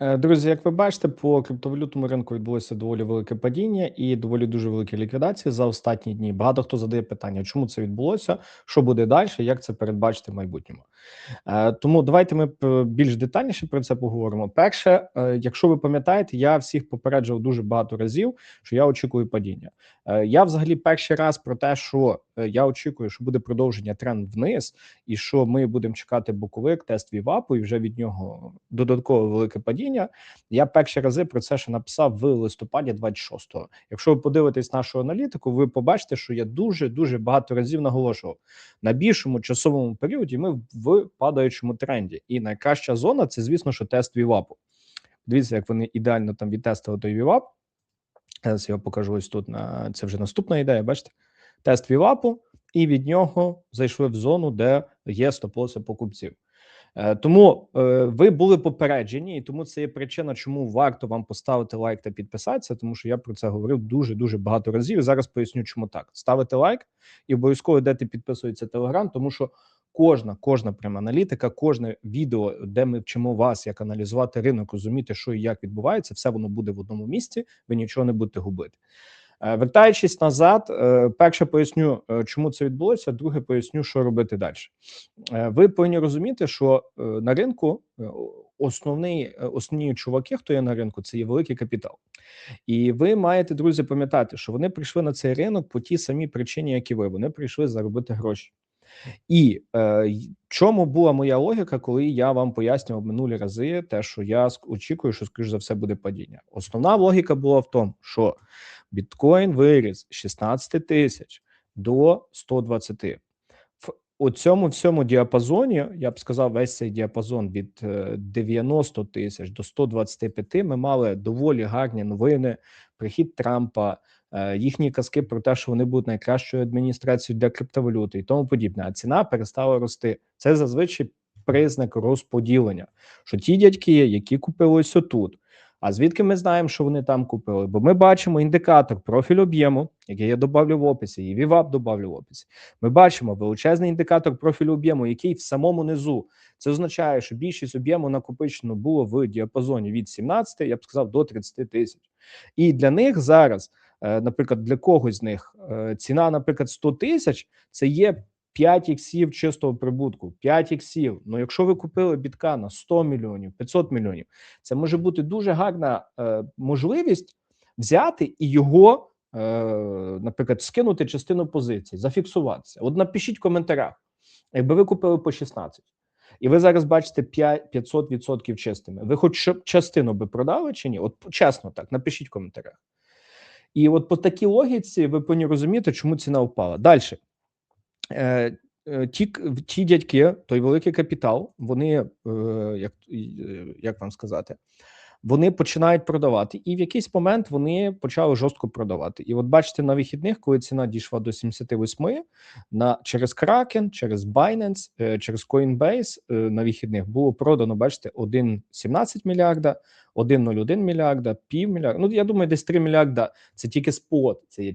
Друзі, як ви бачите, по криптовалютному ринку відбулося доволі велике падіння і доволі дуже великі ліквідації за останні дні. Багато хто задає питання, чому це відбулося, що буде далі, як це передбачити в майбутньому. Тому давайте ми більш детальніше про це поговоримо. Перше, якщо ви пам'ятаєте, я всіх попереджував дуже багато разів, що я очікую падіння. Я взагалі перший раз про те, що я очікую, що буде продовження тренд вниз, і що ми будемо чекати боковик, тест VWAP, і вже від нього додаткове велике падіння. Я перші рази про це ще написав в листопаді 26-го. Якщо ви подивитесь нашу аналітику, ви побачите, що я дуже багато разів наголошував. На більшому часовому періоді ми в падаючому тренді. І найкраща зона – це, звісно, що тест VWAP. Дивіться, як вони ідеально там відтестили той VWAP. Зараз я покажу ось тут. Це вже наступна ідея, бачите? Тест VWAP, і від нього зайшли в зону, де є стоп-лоси покупців. Тому ви були попереджені, і тому це є причина, чому варто вам поставити лайк та підписатися, тому що я про це говорив дуже багато разів. І зараз поясню, чому так. Ставите лайк і обов'язково йдете підписується Телеграм, тому що кожна прямо аналітика, кожне відео, де ми вчимо вас, як аналізувати ринок, розуміти, що і як відбувається, все воно буде в одному місці, ви нічого не будете губити. Вертаючись назад, перше поясню, чому це відбулося, друге поясню, що робити далі. Ви повинні розуміти, що на ринку основні чуваки, хто є на ринку, це є великий капітал. І ви маєте, друзі, пам'ятати, що вони прийшли на цей ринок по тій самій причині, як і ви. Вони прийшли заробити гроші. І чому була моя логіка, коли я вам пояснював минулі рази те, що я очікую, що, скоріш за все, буде падіння. Основна логіка була в тому, що біткоін виріс з 16 тисяч до 120. В оцьому всьому діапазоні, я б сказав, весь цей діапазон від 90 тисяч до 125 ми мали доволі гарні новини, прихід Трампа, їхні казки про те, що вони будуть найкращою адміністрацією для криптовалюти і тому подібне, а ціна перестала рости. Це зазвичай признак розподілення, що ті дядьки, які купили ось отут, а звідки ми знаємо, що вони там купили? Бо ми бачимо індикатор профіль об'єму, який я добавлю в описі, і VWAP добавлю в описі. Ми бачимо величезний індикатор профілю об'єму, який в самому низу. Це означає, що більшість об'єму накопичено було в діапазоні від 17, я б сказав, до 30 тисяч. І для них зараз, наприклад, для когось з них ціна, наприклад, 100 тисяч – це є 5 іксів чистого прибутку, 5 іксів. Ну, якщо ви купили бітка на 100 мільйонів, 500 мільйонів, це може бути дуже гарна можливість взяти і його, наприклад, скинути частину позицій, зафіксуватися. От напишіть в коментарях, якби ви купили по 16, і ви зараз бачите 500% чистими, ви хоч частину би продали чи ні? От чесно так, напишіть в коментарях. І от по такій логіці ви повинні розуміти, чому ціна впала. Далі. Ті дядьки, той великий капітал, вони, як вам сказати, вони починають продавати. І в якийсь момент вони почали жорстко продавати. І от бачите, на вихідних, коли ціна дійшла до 78, через Kraken, через Binance, через Coinbase на вихідних було продано, бачите, 1,17 мільярда, 1,01 мільярда, півмільярда. Ну, я думаю, десь 3 мільярда. Це тільки спот, це є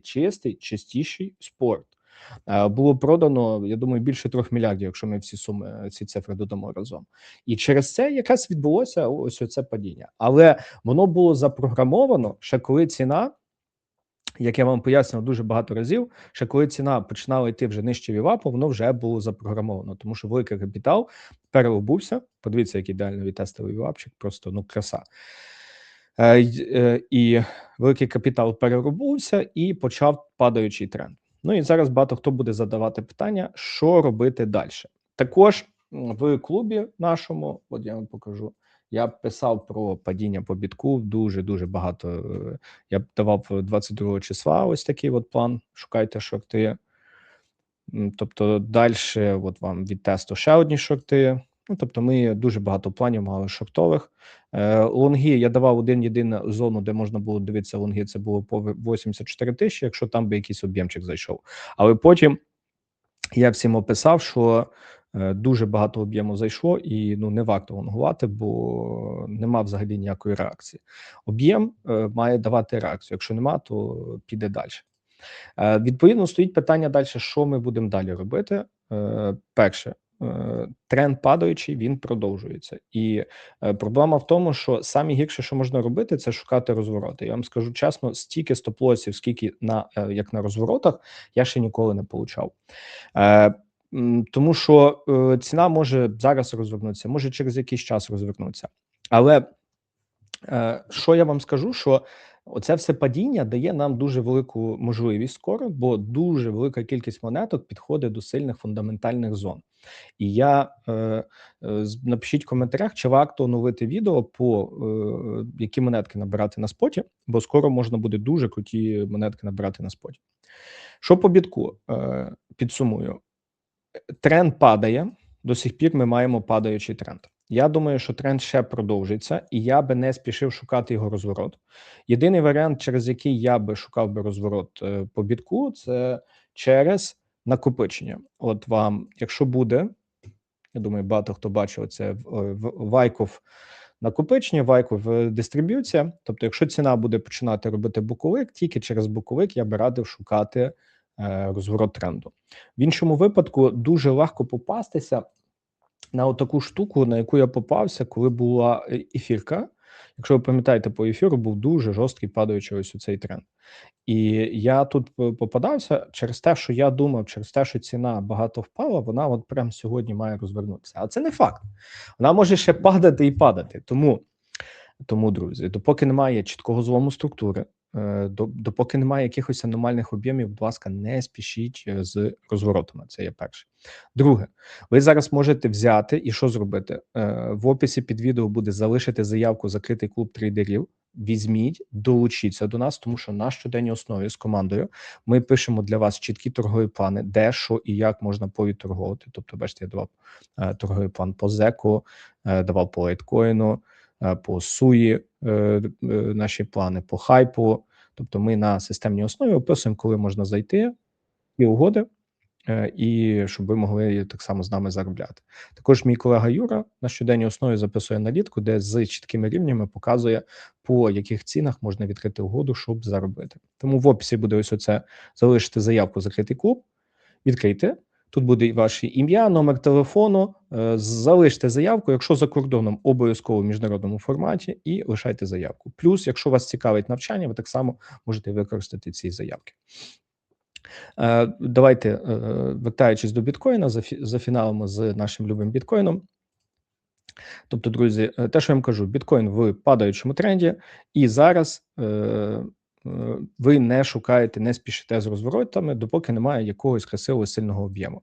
чистіший спорт. Було продано, я думаю, більше 3 мільярдів, якщо ми ці цифри додамо разом. І через це якраз відбулося ось оце падіння. Але воно було запрограмовано, ще коли ціна, як я вам пояснював дуже багато разів, ще коли ціна починала йти вже нижче VWAP, воно вже було запрограмовано, тому що великий капітал переобувся. Подивіться, який ідеально відтестовий VWAP-чик, просто, ну, краса. І великий капітал переробився і почав падаючий тренд. Ну і зараз багато хто буде задавати питання, що робити далі. Також в клубі нашому, от я вам покажу, я писав про падіння по бітку, дуже багато. Я давав 22 числа ось такий от план, шукайте шорти. Тобто далі от вам від тесту ще одні шорти. Ну, тобто ми дуже багато планів мали шортових. Лонги я давав один-єдину зону, де можна було дивитися лонги, це було по 84 тисячі, якщо там би якийсь об'ємчик зайшов. Але потім я всім описав, що дуже багато об'єму зайшло і не варто лонгувати, бо нема взагалі ніякої реакції. Об'єм має давати реакцію, якщо нема, то піде далі. Відповідно, стоїть питання далі, що ми будемо далі робити. Перше, тренд падаючий, він продовжується. І проблема в тому, що саме гірше, що можна робити, це шукати розвороти. Я вам скажу чесно, стільки стоп-лосів, скільки як на розворотах, я ще ніколи не получав. Тому що ціна може зараз розвернутися, може через якийсь час розвернутися. Але що я вам скажу, що оце все падіння дає нам дуже велику можливість скоро, бо дуже велика кількість монеток підходить до сильних фундаментальних зон. І напишіть в коментарях, чи варто оновити відео по які монетки набирати на споті, бо скоро можна буде дуже круті монетки набирати на споті. Що по бітку? Підсумую. Тренд падає, до сих пір ми маємо падаючий тренд. Я думаю, що тренд ще продовжиться, і я би не спішив шукати його розворот. Єдиний варіант, через який я би шукав би розворот по бітку, це через накопичення. От вам, якщо буде, я думаю, багато хто бачив це Вайков накопичення, Вайков дистриб'юція. Тобто, якщо ціна буде починати робити боковик, тільки через боковик я би радив шукати розворот тренду. В іншому випадку дуже легко попастися на отаку штуку, на яку я попався, коли була ефірка. Якщо ви пам'ятаєте, по ефіру був дуже жорсткий падаючий ось цей тренд. І я тут попадався через те, що я думав, через те, що ціна багато впала, вона от прямо сьогодні має розвернутися. А це не факт. Вона може ще падати і падати. Тому, друзі, допоки немає чіткого злому структури, допоки немає якихось аномальних об'ємів, будь ласка, не спішіть з розворотами. Це є перше. Друге, ви зараз можете взяти і що зробити? В описі під відео буде залишити заявку «Закритий клуб трейдерів». Візьміть, долучіться до нас, тому що на щоденній основі з командою ми пишемо для вас чіткі торгові плани, де, що і як можна повідторговувати. Тобто, бачите, я давав торговий план по ЗЕКу, давав по лайткоїну, по суї наші плани, по хайпу. Тобто ми на системній основі описуємо, коли можна зайти і угоди, і щоб ви могли так само з нами заробляти. Також мій колега Юра на щоденній основі записує аналітику, де з чіткими рівнями показує, по яких цінах можна відкрити угоду, щоб заробити. Тому в описі буде ось оце, залишити заявку «Закритий клуб», відкрийте. Тут буде ваше ім'я, номер телефону, залиште заявку, якщо за кордоном, обов'язково в міжнародному форматі, і лишайте заявку. Плюс, якщо вас цікавить навчання, ви так само можете використати ці заявки. Давайте, вертаючись до біткоїна, зафіналимо з нашим любим біткоїном. Тобто, друзі, те, що я вам кажу, біткоін в падаючому тренді, і зараз ви не шукаєте, не спішите з розворотами, допоки немає якогось красивого сильного об'єму.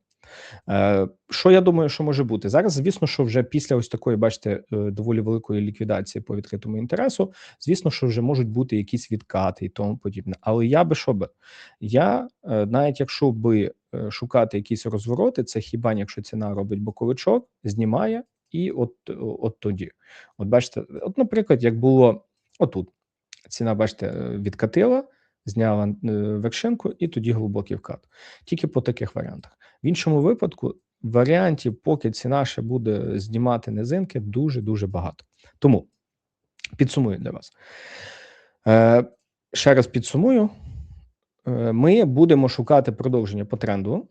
Що я думаю, що може бути? Зараз, звісно, що вже після ось такої, бачите, доволі великої ліквідації по відкритому інтересу, звісно, що вже можуть бути якісь відкати і тому подібне. Але я би що би? Я, навіть якщо би шукати якісь розвороти, це хіба якщо ціна робить боковичок, знімає, і от тоді. От бачите, от, наприклад, як було отут. Ціна, бачите, відкатила, зняла вершинку і тоді глибокий вкат. Тільки по таких варіантах. В іншому випадку варіантів, поки ціна ще буде знімати низинки, дуже-дуже багато. Тому підсумую для вас. Ще раз підсумую. Ми будемо шукати продовження по тренду.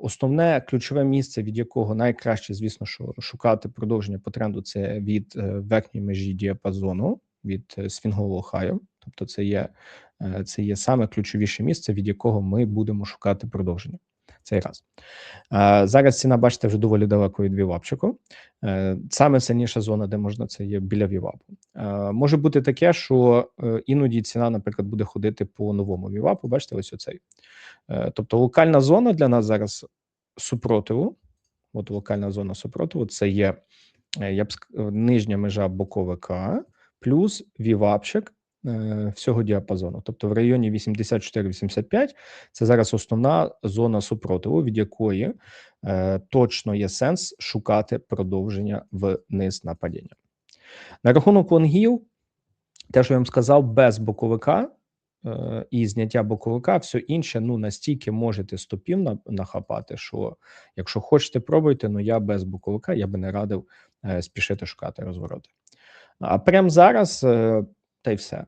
Основне ключове місце, від якого найкраще, звісно, що шукати продовження по тренду, це від верхньої межі діапазону, від свінгового хаю. Тобто це є саме ключовіше місце, від якого ми будемо шукати продовження. Цей раз. Зараз ціна, бачите, вже доволі далеко від вівапчику. Саме сильніша зона, де можна, це є біля вівапу. Може бути таке, що іноді ціна, наприклад, буде ходити по новому вівапу. Бачите, ось оцей. Тобто локальна зона для нас зараз супротиву. От локальна зона супротиву, це є, я б сказав, нижня межа боковика плюс вівапчик всього діапазону. Тобто в районі 84-85 це зараз основна зона супротиву, від якої точно є сенс шукати продовження вниз на падіння. На рахунок лонгів, те, що я вам сказав, без боковика і зняття боковика, все інше, настільки можете стопів нахапати, що якщо хочете, пробуйте, я без боковика, я би не радив спішити шукати розвороти. А прямо зараз, та й все.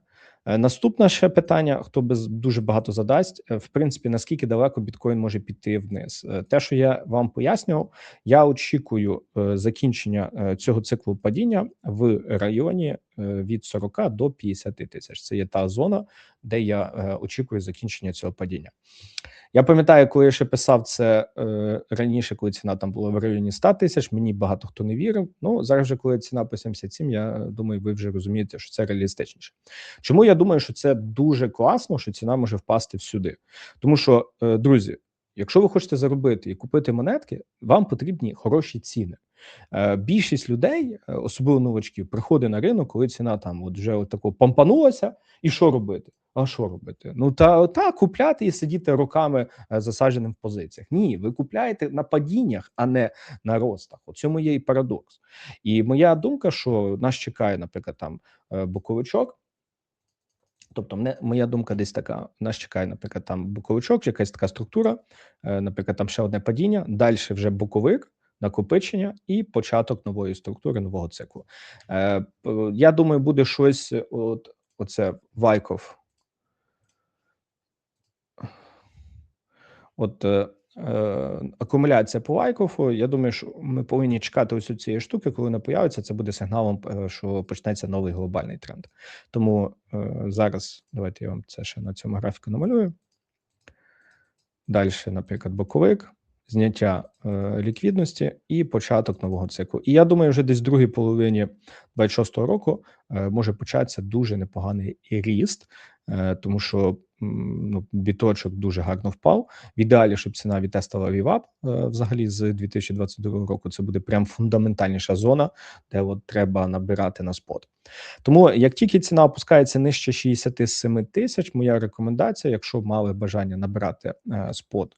Наступне ще питання, хто дуже багато задасть, в принципі, наскільки далеко біткоін може піти вниз. Те, що я вам пояснював, я очікую закінчення цього циклу падіння в районі від 40 до 50 тисяч. Це є та зона, де я очікую закінчення цього падіння. Я пам'ятаю, коли я ще писав це раніше, коли ціна там була в районі 100 тисяч, мені багато хто не вірив. Ну, зараз же, коли ціна по 77, я думаю, ви вже розумієте, що це реалістичніше. Чому я думаю, що це дуже класно, що ціна може впасти всюди? Тому що, друзі, якщо ви хочете заробити і купити монетки, вам потрібні хороші ціни. Більшість людей, особливо новачків, приходить на ринок, коли ціна там от вже от тако помпанулася, і що робити? А що робити? Ну та купляти і сидіти роками засадженим в позиціях. Ні, ви купляєте на падіннях, а не на ростах. У цьому є і парадокс. І моя думка, що нас чекає, наприклад, там боковичок. Тобто, моя думка десь така: нас чекає, наприклад, там боковичок, якась така структура, наприклад, там ще одне падіння, далі вже боковик, накопичення і початок нової структури, нового циклу. Я думаю, буде щось, оце Вайков. Акумуляція по Вайкофу, я думаю, що ми повинні чекати ось цієї штуки, коли вона появиться, це буде сигналом, що почнеться новий глобальний тренд. Тому зараз давайте я вам це ще на цьому графіку намалюю. Далі, наприклад, боковик, зняття ліквідності і початок нового циклу. І я думаю, вже десь в другій половині 26-го року може початися дуже непоганий ріст, тому що біточок дуже гарно впав. В ідеалі, щоб ціна відтестила вівап взагалі з 2022 року, це буде прям фундаментальніша зона, де от треба набирати на спот. Тому як тільки ціна опускається нижче 67 тисяч, моя рекомендація, якщо мали бажання набирати спот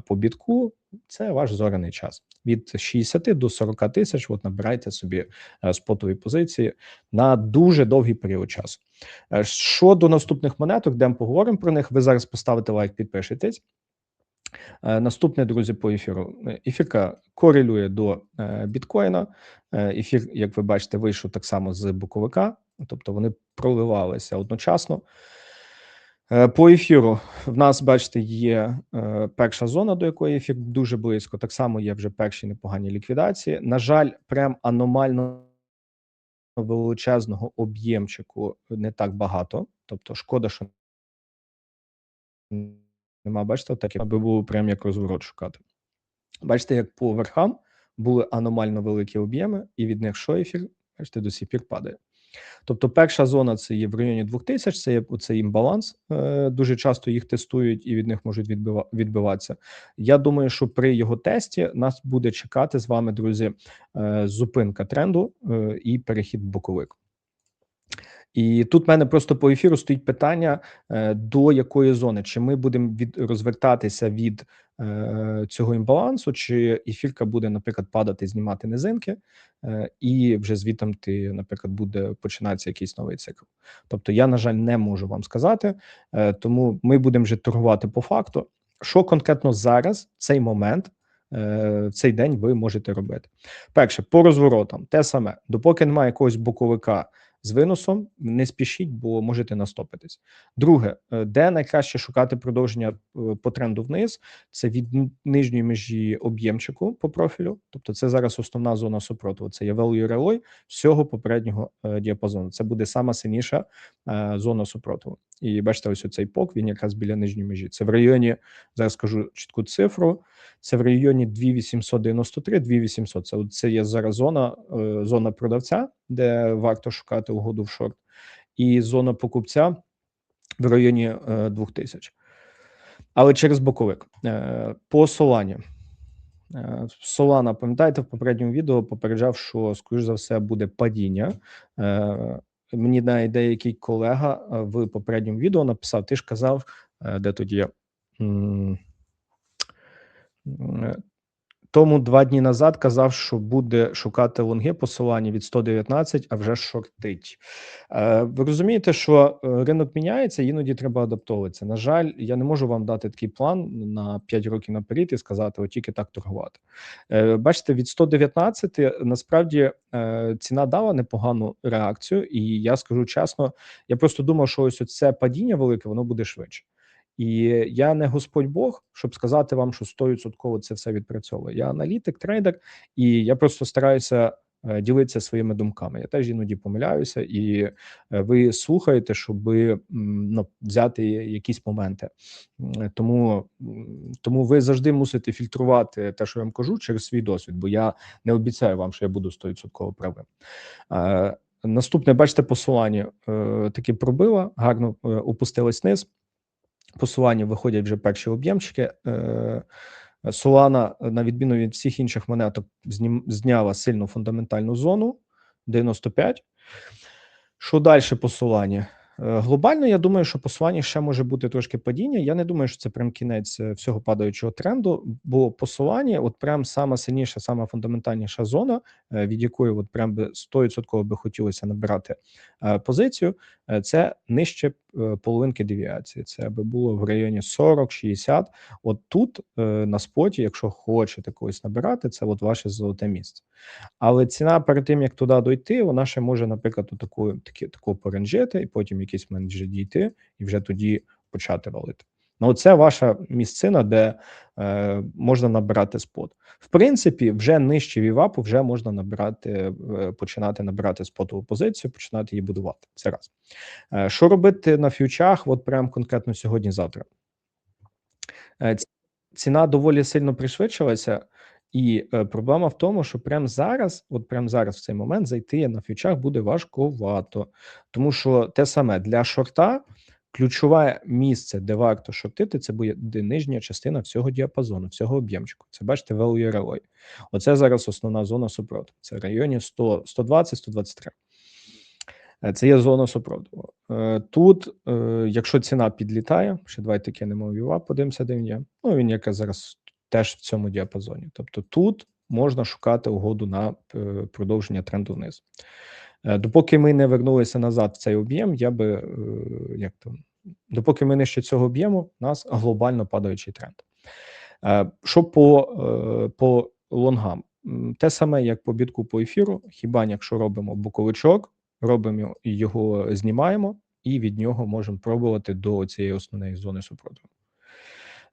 по бітку, це ваш зоряний час. Від 60 до 40 тисяч от набирайте собі спотові позиції на дуже довгий період часу. Щодо наступних монеток, де ми поговоримо про них, ви зараз поставите лайк, підпишитесь. Наступне, друзі, по ефіру. Ефірка корелює до біткоїна. Ефір, як ви бачите, вийшов так само з боковика, тобто вони проливалися одночасно. По ефіру в нас, бачите, є перша зона, до якої ефір дуже близько. Так само є вже перші непогані ліквідації. На жаль, прям аномально величезного об'ємчику не так багато. Тобто шкода, що нема, бачите, так, аби було прям як розворот шукати. Бачите, як по верхам були аномально великі об'єми, і від них що ефір, бачите, до сих пір падає. Тобто перша зона – це є в районі 2000, це є оцей імбаланс, дуже часто їх тестують і від них можуть відбиватися. Я думаю, що при його тесті нас буде чекати з вами, друзі, зупинка тренду і перехід в боковик. І тут в мене просто по ефіру стоїть питання, до якої зони, чи ми будемо розвертатися від цього імбалансу, чи ефірка буде, наприклад, падати, знімати низинки, і вже звітом наприклад, буде починатися якийсь новий цикл. Тобто я, на жаль, не можу вам сказати, тому ми будемо вже торгувати по факту. Що конкретно зараз, в цей момент, в цей день ви можете робити? Перше, по розворотам, те саме, допоки немає якогось боковика з виносом, не спішіть, бо можете настопитись. Друге, де найкраще шукати продовження по тренду вниз, це від нижньої межі об'ємчику по профілю, тобто це зараз основна зона супротиву, це є value relay всього попереднього діапазону. Це буде сама сильніша зона супротиву. І бачите, ось оцей пок, він якраз біля нижньої межі. Це в районі, зараз скажу чітку цифру, це в районі 2893, 2800. Це є зараз зона продавця, де варто шукати угоду в шорт, і зона покупця в районі 2000. Але через боковик. По Солані. Солана, пам'ятаєте, в попередньому відео попереджав, що, скоріш за все, буде падіння. Мені навіть деякий колега в попередньому відео написав, ти ж казав, де тоді тому 2 дні назад казав, що буде шукати лонги посилання від 119, а вже шортить. Ви розумієте, що ринок міняється, іноді треба адаптовуватися. На жаль, я не можу вам дати такий план на 5 років наперед і сказати, от тільки так торгувати. Бачите, від 119 насправді ціна дала непогану реакцію, і я скажу чесно, я просто думав, що ось це падіння велике, воно буде швидше. І я не Господь Бог, щоб сказати вам, що 100% це все відпрацьовує. Я аналітик, трейдер, і я просто стараюся ділитися своїми думками. Я теж іноді помиляюся, і ви слухаєте, щоб взяти якісь моменти. Тому ви завжди мусите фільтрувати те, що я вам кажу, через свій досвід, бо я не обіцяю вам, що я буду 100% правим. Наступне, бачите, посилання таки пробила, гарно опустилась вниз. Посилання виходять вже перші об'ємчики. Solana, на відміну від всіх інших монеток, зняла сильну фундаментальну зону 95. Що далі посилання? Глобально, я думаю, що посилання ще може бути трошки падіння. Я не думаю, що це прям кінець всього падаючого тренду, бо посилання, от прям сама сильніша, сама фундаментальніша зона, від якої от прям би 100% би хотілося набирати позицію, це нижче половинки девіації. Це би було в районі 40-60. От тут на споті, якщо хочете когось набирати, це от ваше золоте місце. Але ціна перед тим, як туди дойти, вона ще може, наприклад, таку поранжити, і потім якийсь момент вже дійти, і вже тоді почати валити. Ну, це ваша місцина, де можна набирати спот. В принципі, вже нижче вівапу вже можна починати набирати спотову позицію, починати її будувати. Це раз. Що робити на фьючах, от прямо конкретно сьогодні-завтра? Ціна доволі сильно пришвидшилася, і проблема в тому, що прямо зараз в цей момент зайти на фьючах буде важковато. Тому що те саме для шорта, ключове місце, де варто шортити, це буде нижня частина всього діапазону, всього об'ємчику. Це, бачите, value ROI. Оце зараз основна зона супротиву. Це в районі 120-123. Це є зона супротиву. Тут, якщо ціна підлітає, ще давайте кинемо VWAP, подивимося, де він є. Ну, він якраз зараз теж в цьому діапазоні. Тобто тут можна шукати угоду на продовження тренду вниз. Допоки ми не вернулися назад в цей об'єм, допоки ми нижче цього об'єму, у нас глобально падаючий тренд. Що по лонгам? Те саме, як по бітку по ефіру, хіба якщо робимо боковичок, робимо його, знімаємо, і від нього можемо пробувати до цієї основної зони супротиву.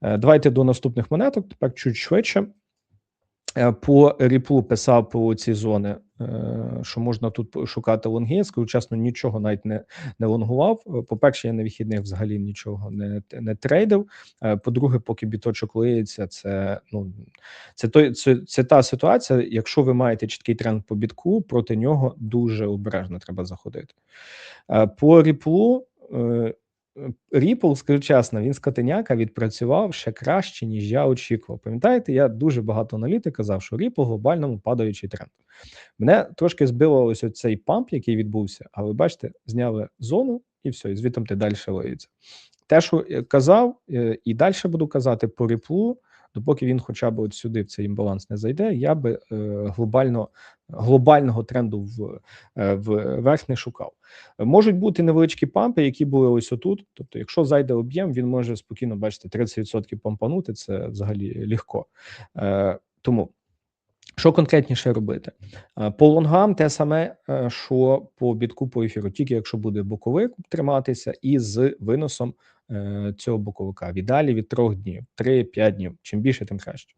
Давайте до наступних монеток, тепер чуть швидше. По ріплу писав по ці зони, що можна тут шукати лонги. Я скажу чесно, нічого навіть не лонгував. По-перше, я на вихідних взагалі нічого не трейдив. По-друге, поки біточок лиється, це та ситуація, якщо ви маєте чіткий тренд по бітку, проти нього дуже обережно треба заходити. По ріплу, Ripple, скажу чесно, він скотиняка відпрацював ще краще, ніж я очікував. Пам'ятаєте, я дуже багато аналітик казав, що Ripple глобальному падаючий тренд. Мене трошки збило ось цей памп, який відбувся, а ви бачите, зняли зону і все, і звідти ти далі лоїться. Те, що я казав, і далі буду казати по Ripple, допоки він хоча б от сюди в цей імбаланс не зайде, я би глобального тренду вверх не шукав. Можуть бути невеличкі пампи, які були ось отут. Тобто, якщо зайде об'єм, він може спокійно, бачите, 30% пампанути, це взагалі легко. Тому, що конкретніше робити? По лонгам те саме, що по бітку по ефіру, тільки якщо буде боковик триматися і з виносом цього боковика. Віддалі від 3 днів, 3-5 днів. Чим більше, тим краще.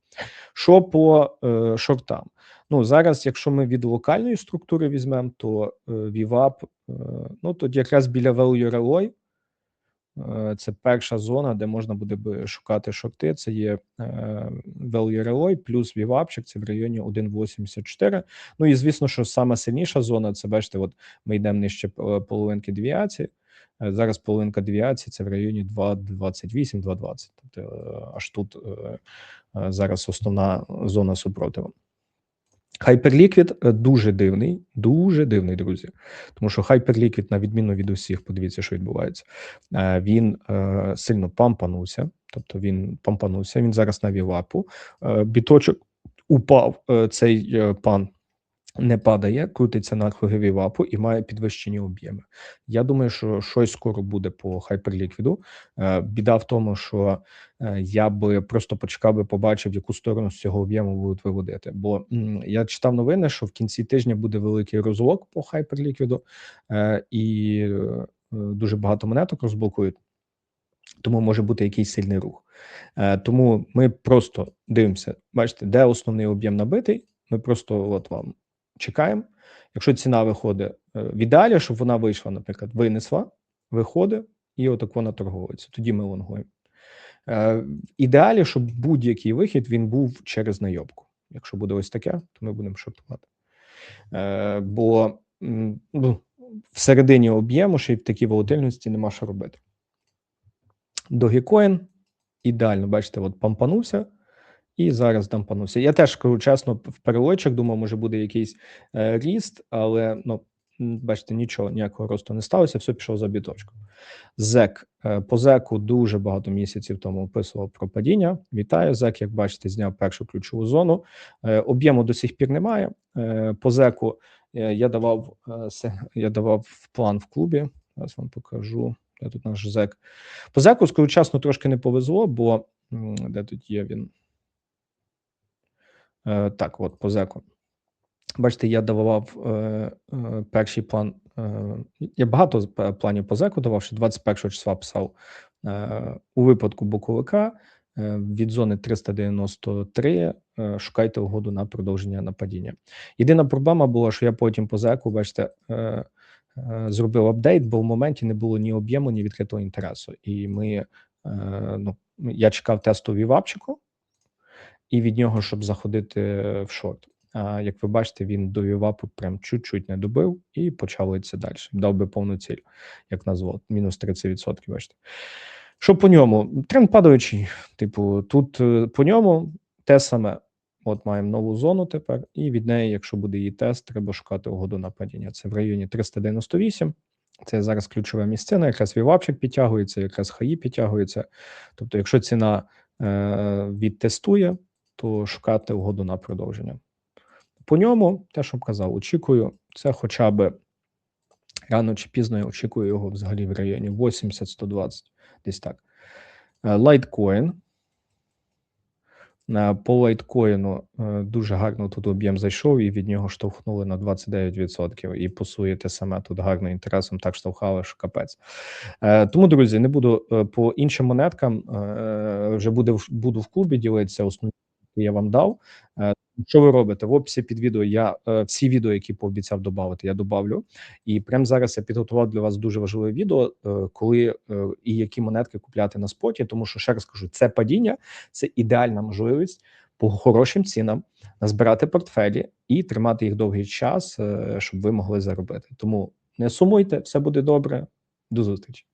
Що по шортам? Ну, зараз, якщо ми від локальної структури візьмемо, то VWAP, тут якраз біля value ROI, це перша зона, де можна буде шукати шорти. Це є value ROI плюс VWAP-чик, це в районі 1,84. Ну і звісно, що сама сильніша зона, це бачите, от ми йдемо нижче половинки девіації. Зараз половинка девіації це в районі 2,28-2,20. Тобто аж тут зараз основна зона супротиву. Hyperliquid дуже дивний, друзі. Тому що Hyperliquid, на відміну від усіх, подивіться, що відбувається, він сильно пампанувся. Тобто він зараз на VWAP-у. Біточок упав цей пан. Не падає, крутиться на вапу і має підвищені об'єми. Я думаю, що щось скоро буде по Hyperliquid. Біда в тому, що я би просто почекав би, побачив, в яку сторону з цього об'єму будуть виводити. Бо я читав новини, що в кінці тижня буде великий розлог по Hyperliquid, і дуже багато монеток розблокують. Тому може бути якийсь сильний рух. Тому ми просто дивимося, бачите, де основний об'єм набитий. Ми просто от вам чекаємо. Якщо ціна виходить в ідеалі, щоб вона вийшла, наприклад, винесла, виходить і отак вона торгується. Тоді ми лонгуємо. В ідеалі, щоб будь-який вихід він був через найобку. Якщо буде ось таке, то ми будемо шортувати. Бо всередині об'єму ще й в такій волатильності нема що робити. Dogecoin ідеально, бачите, от пампанувся і зараз дампанувся. Я теж кажу чесно, в перелочок думав, може буде якийсь ріст, але ну, бачите, нічого, ніякого росту не сталося, все пішло за біточку. ЗЕК. По ЗЕКу дуже багато місяців тому описував про падіння. Вітаю, ЗЕК, як бачите, зняв першу ключову зону. Об'єму до сих пір немає. По ЗЕКу я давав план в клубі. Зараз вам покажу. Де тут наш ЗЕК? По ЗЕКу, скажу чесно, трошки не повезло, бо де тут є він? Так, от по ЗЕКу. Бачите, я давав перший план. Я багато планів по ЗЕКу давав, що 21 числа писав у випадку боковика від зони 393 шукайте угоду на продовження нападіння. Єдина проблема була, що я потім по ЗЕКу, бачите, зробив апдейт, бо в моменті не було ні об'єму, ні відкритого інтересу. І я чекав тесту вівапчику, і від нього, щоб заходити в шорт. А як ви бачите, він до вівапу прям чуть-чуть не добив і почав литися далі. Дав би повну ціль, як назвав, мінус 30%, бачите. Що по ньому? Тренд падаючий. Типу, тут по ньому те саме. От маємо нову зону тепер, і від неї, якщо буде її тест, треба шукати угоду на падіння. Це в районі 398. Це зараз ключова місцина, якраз вівапчик підтягується, якраз хаї підтягується. Тобто, якщо ціна відтестує, то шукати угоду на продовження. По ньому, те, що казав, очікую, це хоча б рано чи пізно я очікую його взагалі в районі 80-120, десь так. Лайткоін. По лайткоїну дуже гарно тут об'єм зайшов і від нього штовхнули на 29%. І пасує те саме тут гарно інтересом, так штовхали, що капець. Тому, друзі, не буду по іншим монеткам, вже буду в клубі ділитися, основні я вам дав. Що ви робите? В описі під відео я всі відео, які пообіцяв додати, я добавлю. І прямо зараз я підготував для вас дуже важливе відео, коли і які монетки купляти на споті, тому що, ще раз кажу, це падіння, це ідеальна можливість по хорошим цінам назбирати портфелі і тримати їх довгий час, щоб ви могли заробити. Тому не сумуйте, все буде добре. До зустрічі.